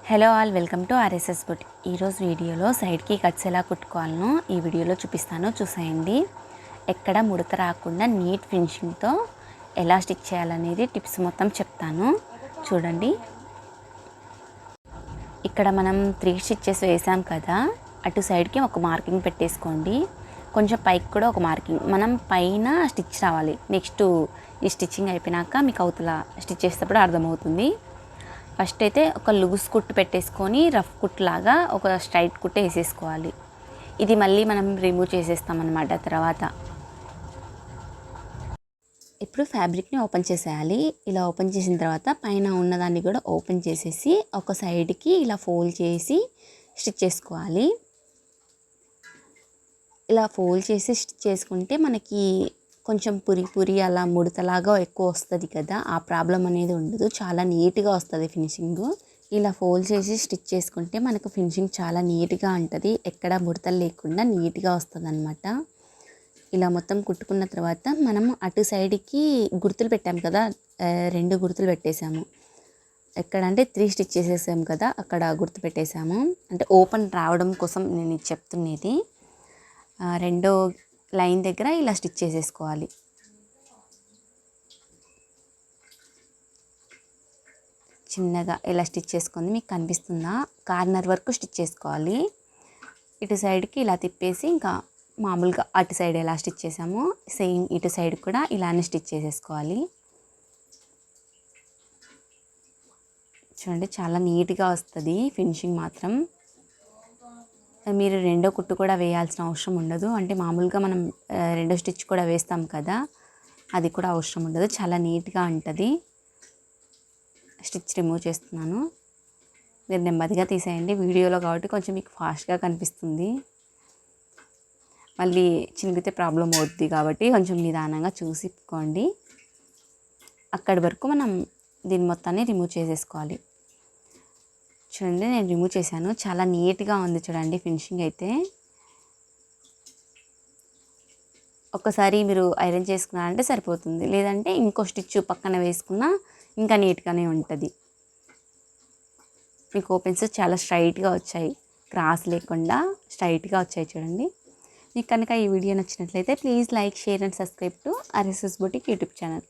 Hello all, welcome to RSS boutique. ఈరోజు వీడియోలో సైడ్కి కట్స్ ఎలా కుట్టుకోవాలనో ఈ వీడియోలో చూపిస్తాను, చూసేయండి. ఎక్కడ ముడత రాకుండా నీట్ ఫినిషింగ్తో ఎలా స్టిచ్ చేయాలనేది టిప్స్ మొత్తం చెప్తాను, చూడండి. ఇక్కడ మనం 3 స్టిచ్చెస్ వేసాం కదా, అటు సైడ్కి ఒక మార్కింగ్ పెట్టేసుకోండి. కొంచెం పైకి కూడా ఒక మార్కింగ్, మనం పైన స్టిచ్ రావాలి. నెక్స్ట్ ఈ స్టిచ్చింగ్ అయిపోయినాక మీకు అవతల స్టిచ్ చేసేటప్పుడు అర్థమవుతుంది. ఫస్ట్ అయితే ఒక లూజ్ కుట్టు పెట్టేసుకొని రఫ్ కుట్ లాగా ఒక స్ట్రైట్ కుట్టు వేసేసుకోవాలి. ఇది మళ్ళీ మనం రిమూవ్ చేసేస్తాం అన్నమాట తర్వాత. ఇప్పుడు ఫ్యాబ్రిక్ని ఓపెన్ చేసేయాలి. ఇలా ఓపెన్ చేసిన తర్వాత పైన ఉన్నదాన్ని కూడా ఓపెన్ చేసేసి ఒక సైడ్కి ఇలా ఫోల్డ్ చేసి స్టిచ్ చేసుకోవాలి. ఇలా ఫోల్డ్ చేసి స్టిచ్ చేసుకుంటే మనకి కొంచెం పురి అలా ముడతలాగా ఎక్కువ వస్తుంది కదా, ఆ ప్రాబ్లం అనేది ఉండదు. చాలా నీట్గా వస్తుంది ఫినిషింగ్. ఇలా ఫోల్డ్ చేసి స్టిచ్ చేసుకుంటే మనకు ఫినిషింగ్ చాలా నీట్గా ఉంటుంది, ఎక్కడ ముడతలు లేకుండా నీట్గా వస్తుంది అనమాట. ఇలా మొత్తం కుట్టుకున్న తర్వాత మనం అటు సైడ్కి గుర్తులు పెట్టాము కదా, 2 గుర్తులు పెట్టేసాము. ఎక్కడంటే 3 స్టిచ్ చేసేసాము కదా, అక్కడ గుర్తు పెట్టేసాము. అంటే ఓపెన్ రావడం కోసం నేను ఇది చెప్తున్నది. రెండో లైన్ దగ్గర ఇలా స్టిచ్ చేసేసుకోవాలి. చిన్నగా ఇలా స్టిచ్ చేసుకుంది, మీకు కనిపిస్తుందా? కార్నర్ వరకు స్టిచ్ చేసుకోవాలి. ఇటు సైడ్కి ఇలా తిప్పేసి ఇంకా మామూలుగా అటు సైడ్ ఎలా స్టిచ్ చేసామో సేమ్ ఇటు సైడ్ కూడా ఇలానే స్టిచ్ చేసేసుకోవాలి. చూడండి, చాలా నీట్గా వస్తుంది ఫినిషింగ్ మాత్రం. మీరు రెండో కుట్టు కూడా వేయాల్సిన అవసరం ఉండదు, అంటే మామూలుగా మనం రెండో స్టిచ్ కూడా వేస్తాం కదా, అది కూడా అవసరం ఉండదు. చాలా నీట్గా ఉంటుంది. స్టిచ్ రిమూవ్ చేస్తున్నాను, మీరు నెమ్మదిగా తీసేయండి. వీడియోలో కాబట్టి కొంచెం మీకు ఫాస్ట్గా కనిపిస్తుంది, మళ్ళీ చినిగితే ప్రాబ్లం అవుద్ది కాబట్టి కొంచెం నిదానంగా చూసిపోండి. అక్కడి వరకు మనం దీని మొత్తాన్ని రిమూవ్ చేసేసుకోవాలి. చూడండి, నేను రిమూవ్ చేశాను. చాలా నీట్గా ఉంది చూడండి ఫినిషింగ్ అయితే. ఒక్కసారి మీరు ఐరన్ చేసుకున్నారంటే సరిపోతుంది, లేదంటే ఇంకో స్టిచ్ పక్కన వేసుకున్నా ఇంకా నీట్గానే ఉంటుంది. మీకు ఓపెన్స్ చాలా స్ట్రైట్గా వచ్చాయి, క్రాస్ లేకుండా స్ట్రైట్గా వచ్చాయి చూడండి. మీకు కనుక ఈ వీడియో నచ్చినట్లయితే please like, share and subscribe to RSS boutique YouTube channel.